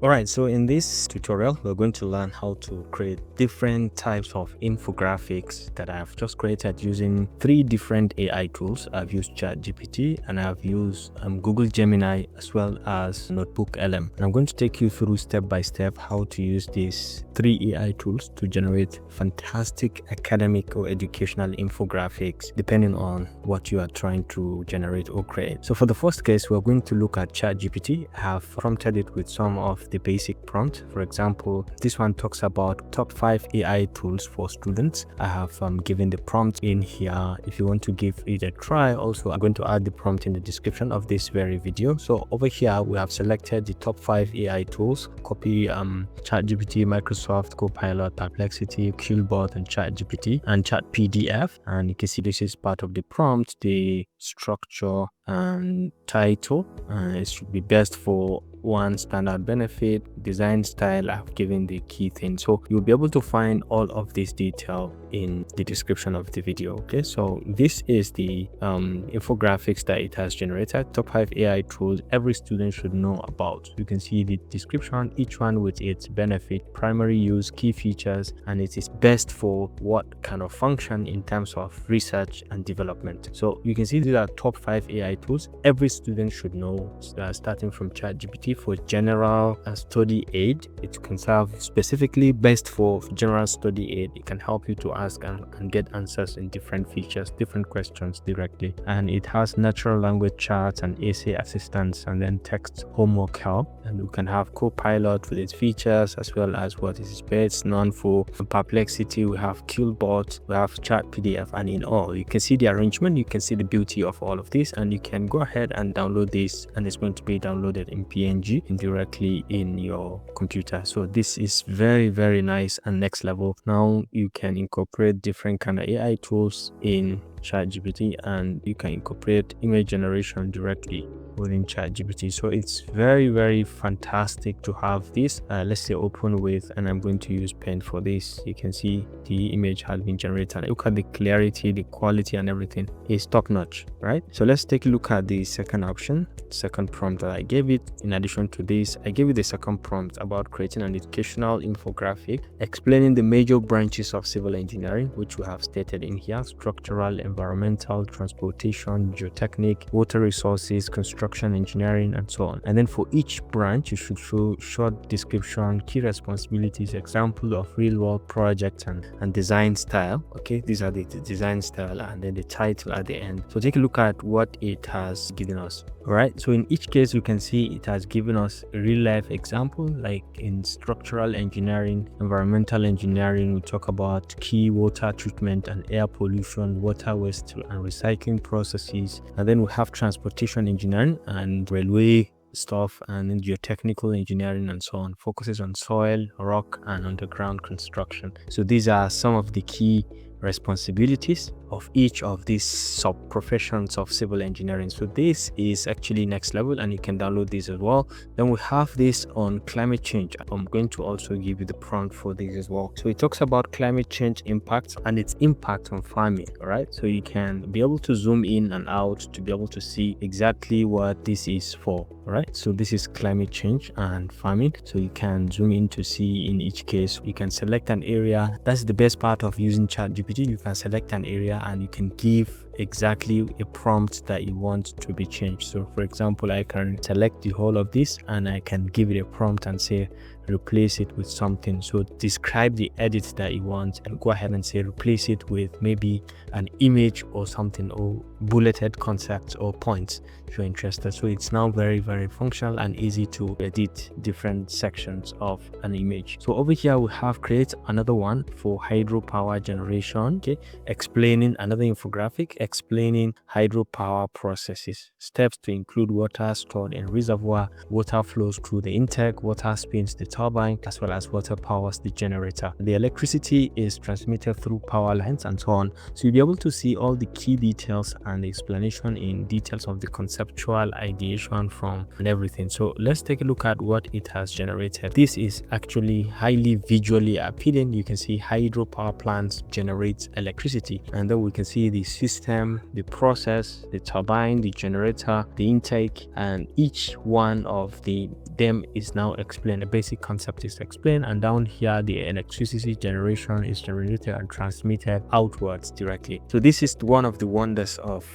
Alright, so in this tutorial, we're going to learn how to create different types of infographics that I've just created using 3 different AI tools. I've used ChatGPT and I've used Google Gemini as well as NotebookLM. And I'm going to take you through step by step how to use these 3 AI tools to generate fantastic academic or educational infographics depending on what you are trying to generate or create. So for the first case, we're going to look at ChatGPT. I have prompted it with some of the basic prompt. For example, this one talks about top 5 AI tools for students. I have given the prompt in here. If you want to give it a try, also I'm going to add the prompt in the description of this very video. So over here we have selected the top 5 AI tools. Copy ChatGPT, Microsoft Copilot, Perplexity, Qbot, and ChatGPT and ChatPDF. And you can see this is part of the prompt, the structure and title. It should be best for one, standard benefit, design style. I've given the key thing, so you'll be able to find all of this detail in the description of the video. Okay, so this is the infographics that it has generated. Top 5 AI tools every student should know about. You can see the description, each one with its benefit, primary use, key features, and it is best for what kind of function in terms of research and development. So you can see these are top 5 AI tools every student should know, starting from ChatGPT for general study aid. It can serve specifically best for general study aid. It can help you to ask and get answers in different features, different questions directly. And it has natural language charts and essay assistance, and then text homework help. And you can have Copilot with its features as well as what is best known for. Perplexity, we have Qbot, we have ChatPDF, and in all, you can see the arrangement, you can see the beauty of all of this, and you can go ahead and download this, and it's going to be downloaded in PNG directly in your computer. So this is very, very nice and next level. Now you can incorporate different kind of AI tools in ChatGPT, and you can incorporate image generation directly within ChatGPT. So it's very, very fantastic to have this. Let's say open with, and I'm going to use pen for this. You can see the image has been generated. Look at the clarity, the quality, and everything is top notch, right? So let's take a look at the second option, second prompt that I gave it. In addition to this, I gave it the second prompt about creating an educational infographic explaining the major branches of civil engineering, which we have stated in here: structural, environmental, transportation, geotechnic, water resources, construction engineering, and so on. And then for each branch, you should show short description, key responsibilities, example of real-world projects, and design style. Okay, these are the design style, and then the title at the end. So take a look at what it has given us. All right, so in each case, you can see it has given us a real-life example. Like in structural engineering, environmental engineering, we talk about key water treatment and air pollution, water waste and recycling processes. And then we have transportation engineering and railway stuff, and then geotechnical engineering and so on, focuses on soil, rock, and underground construction. So these are some of the key responsibilities of each of these sub professions of civil engineering. So this is actually next level, and you can download this as well. Then we have this on climate change. I'm going to also give you the prompt for this as well. So it talks about climate change impacts and its impact on farming. All right, so you can be able to zoom in and out to be able to see exactly what this is for. All right, so this is climate change and farming. So you can zoom in to see in each case. You can select an area. That's the best part of using ChatGPT. You can select an area and you can give exactly a prompt that you want to be changed. So for example, I can select the whole of this and I can give it a prompt and say replace it with something. So describe the edit that you want and go ahead and say replace it with maybe an image or something, or bulleted concepts or points if you're interested. So it's now very, very functional and easy to edit different sections of an image. So over here we have create another one for hydropower generation. Okay, explaining another infographic explaining hydropower processes, steps to include water stored in reservoir, water flows through the intake, water spins the turbine, as well as water powers the generator. The electricity is transmitted through power lines and so on. So you'll be able to see all the key details and the explanation in details of the conceptual ideation from and everything. So let's take a look at what it has generated. This is actually highly visually appealing. You can see hydropower plants generate electricity, and then we can see the system, the process, the turbine, the generator, the intake, and each one of the them is now explained. The basic concept is explained, and down here the electricity generation is generated and transmitted outwards directly. So this is one of the wonders of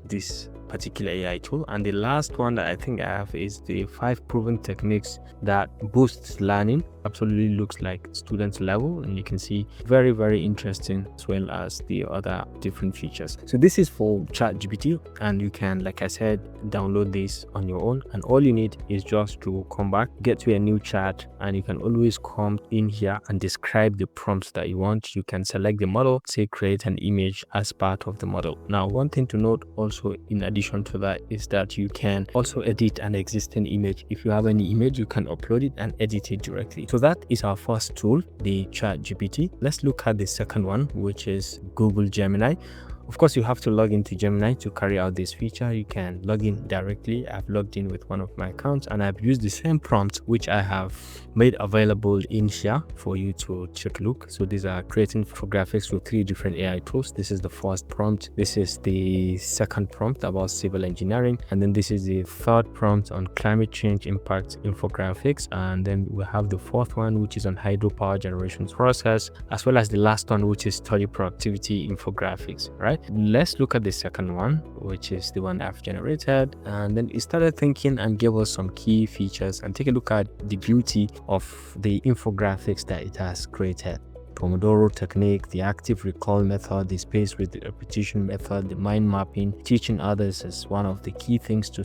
this particular AI tool. And the last one that I think I have is the 5 proven techniques that boosts learning. Absolutely looks like student level, and you can see very, very interesting, as well as the other different features. So this is for ChatGPT, and you can, like I said, download this on your own, and all you need is just to come back, get to a new chat, and you can always come in here and describe the prompts that you want. You can select the model, say create an image as part of the model. Now, one thing to note also in addition to that is that you can also edit an existing image. If you have any image, you can upload it and edit it directly. So that is our first tool, the ChatGPT. Let's look at the second one, which is Google Gemini. Of course, you have to log into Gemini to carry out this feature. You can log in directly. I've logged in with one of my accounts, and I've used the same prompt which I have made available in here for you to take a look. So these are creating infographics with 3 different AI tools. This is the first prompt. This is the second prompt about civil engineering, and then this is the third prompt on climate change impact infographics, and then we have the fourth one, which is on hydropower generation process, as well as the last one, which is study productivity infographics. Right, let's look at the second one, which is the one I've generated, and then it started thinking and gave us some key features. And take a look at the beauty of the infographics that it has created. Pomodoro technique, the active recall method, the spaced repetition method, the mind mapping. Teaching others is one of the key things to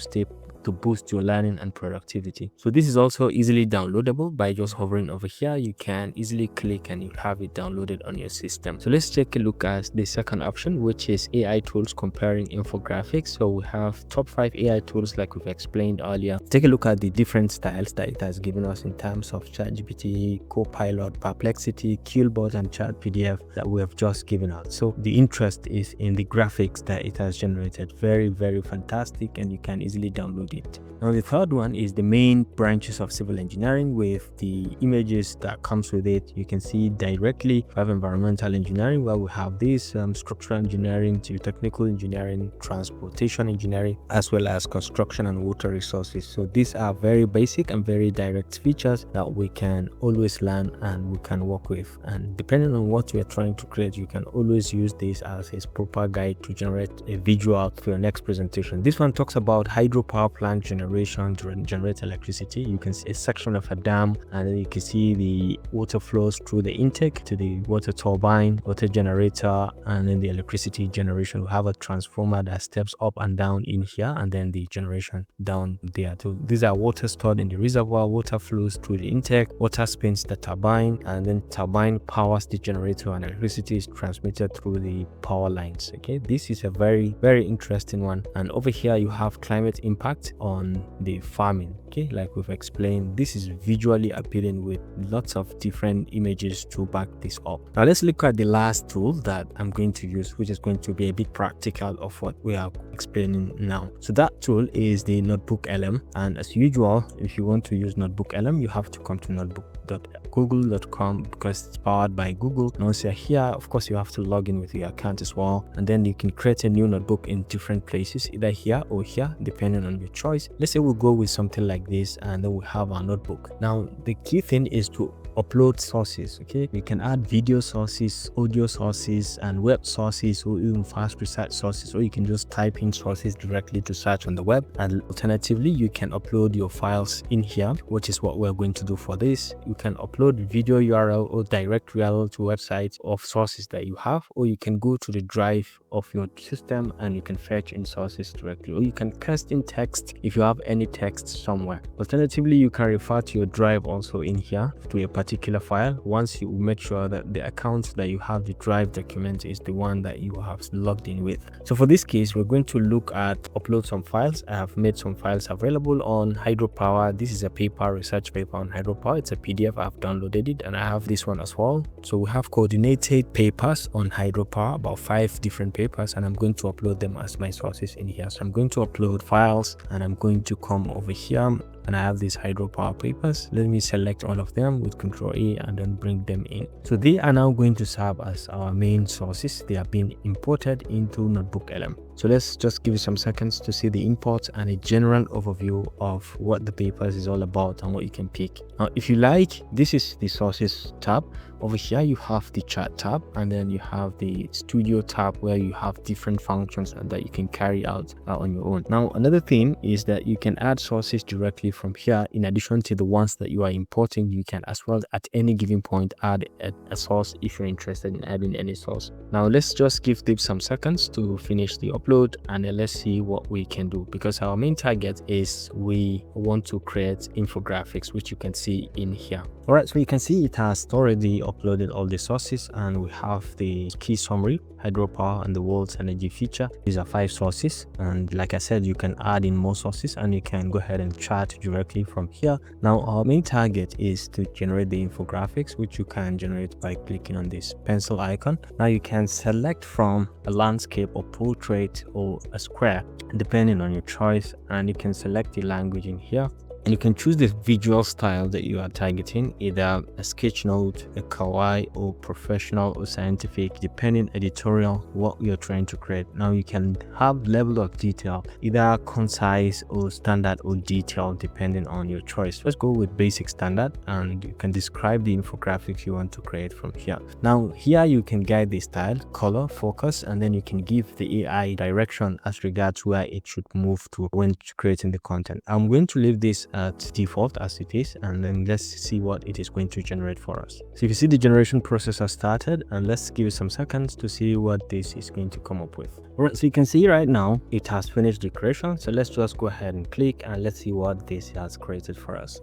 boost your learning and productivity. So this is also easily downloadable by just hovering over here. You can easily click and you have it downloaded on your system. So let's take a look at the second option, which is AI tools comparing infographics. So we have top 5 AI tools like we've explained earlier. Take a look at the different styles that it has given us in terms of ChatGPT, Copilot, Perplexity, Qbot, and ChatPDF that we have just given out. So the interest is in the graphics that it has generated. Very, very fantastic, and you can easily download it. Now the third one is the main branches of civil engineering with the images that comes with it. You can see directly we have environmental engineering, where we have this structural engineering, geotechnical engineering, transportation engineering, as well as construction and water resources. So these are very basic and very direct features that we can always learn and we can work with, and depending on what you're trying to create, you can always use this as a proper guide to generate a visual for your next presentation. This one talks about hydropower plant generation to generate electricity. You can see a section of a dam, and then you can see the water flows through the intake to the water turbine, water generator, and then the electricity generation. We have a transformer that steps up and down in here, and then the generation down there. So these are water stored in the reservoir, water flows through the intake, water spins the turbine, and then turbine powers the generator, and electricity is transmitted through the power lines. Okay, this is a very, very interesting one. And over here you have climate impact on the farming. Okay, like we've explained, this is visually appealing with lots of different images to back this up. Now let's look at the last tool that I'm going to use, which is going to be a bit practical of what we are explaining now. So that tool is the NotebookLM, and as usual, if you want to use NotebookLM, you have to come to notebook.google.com because it's powered by Google. And once you're here, of course, you have to log in with your account as well, and then you can create a new notebook in different places, either here or here, depending on your choice. Let's say we'll go with something like this, and then we have our notebook. Now the key thing is to upload sources. Okay, you can add video sources, audio sources, and web sources, or even fast research sources, or you can just type in sources directly to search on the web. And alternatively, you can upload your files in here, which is what we're going to do for this. You can upload video URL or direct URL to websites of sources that you have, or you can go to the drive of your system and you can fetch in sources directly, or you can paste in text if you have any text somewhere. Alternatively, you can refer to your drive also in here to a particular file once you make sure that the account that you have the drive document is the one that you have logged in with. So for this case, we're going to look at upload some files. I have made some files available on hydropower. This is a paper, research paper on hydropower. It's a PDF. I've downloaded it, and I have this one as well. So we have coordinated papers on hydropower, about 5 different papers, and I'm going to upload them as my sources in here. So I'm going to upload files, and I'm going to come over here and I have these hydropower papers. Let me select all of them with Control A and then bring them in. So they are now going to serve as our main sources. They are being imported into NotebookLM. So let's just give it some seconds to see the imports and a general overview of what the papers is all about and what you can pick. Now, if you like, this is the sources tab. Over here, you have the chat tab, and then you have the studio tab where you have different functions that you can carry out on your own. Now, another thing is that you can add sources directly from here. In addition to the ones that you are importing, you can as well at any given point add a source if you're interested in adding any source. Now, let's just give them some seconds to finish the upload, and then let's see what we can do, because our main target is we want to create infographics, which you can see in here. All right, so you can see it has already uploaded all the sources, and we have the key summary, hydropower, and the world's energy feature. These are 5 sources, and like I said, you can add in more sources and you can go ahead and chat directly from here. Now, our main target is to generate the infographics, which you can generate by clicking on this pencil icon. Now, you can select from a landscape or portrait or a square depending on your choice, and you can select the language in here. And you can choose the visual style that you are targeting, either a sketch note, a kawaii, or professional or scientific, depending editorial what you're trying to create. Now you can have level of detail, either concise or standard or detailed, depending on your choice. Let's go with basic standard, and you can describe the infographics you want to create from here. Now here you can guide the style, color, focus, and then you can give the AI direction as regards where it should move to when creating the content. I'm going to leave this at default as it is, and then let's see what it is going to generate for us. So you can see the generation process has started, and let's give it some seconds to see what this is going to come up with. All right, so you can see right now it has finished the creation. So let's just go ahead and click, and let's see what this has created for us.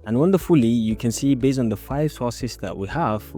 And wonderfully, you can see based on the 5 sources that we have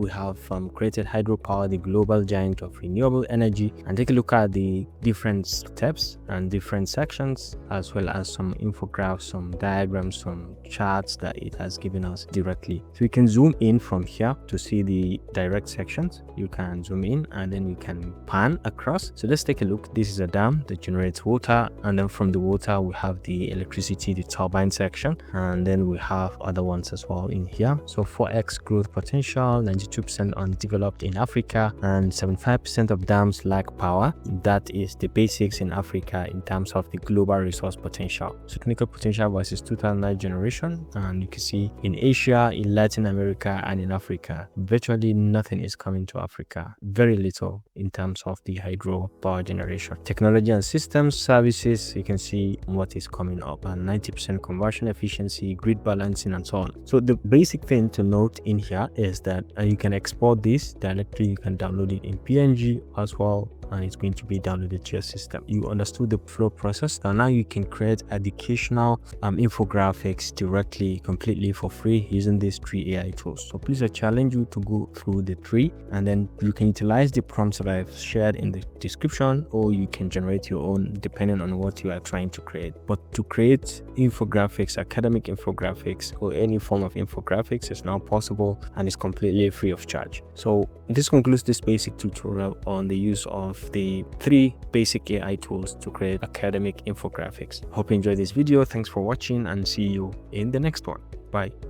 created hydropower, the global giant of renewable energy, and take a look at the different steps and different sections, as well as some infographics, some diagrams, some charts that it has given us directly. So you can zoom in from here to see the direct sections. You can zoom in and then you can pan across. So let's take a look. This is a dam that generates water, and then from the water we have the electricity, the turbine section, and then we have other ones as well in here. So 4x growth potential, 92% undeveloped in Africa, and 75% of dams lack power. That is the basics in Africa in terms of the global resource potential. So technical potential versus 2009 generation, and you can see in Asia, in Latin America, and in Africa, virtually nothing is coming to Africa. Very little in terms of the hydro power generation. Technology and systems services, you can see what is coming up, and 90% conversion efficiency, grid balancing, and so on. So the basic thing to note in here is that you can export this directly. You can download it in PNG as well, and it's going to be downloaded to your system. You understood the flow process, and now you can create educational infographics directly, completely for free using these 3 AI tools. So please, I challenge you to go through the 3, and then you can utilize the prompts that I've shared in the description, or you can generate your own depending on what you are trying to create. But to create infographics, academic infographics, or any form of infographics is now possible, and it's completely free of charge. So this concludes this basic tutorial on the use of the 3 basic AI tools to create academic infographics. Hope you enjoyed this video. Thanks for watching, and see you in the next one. Bye.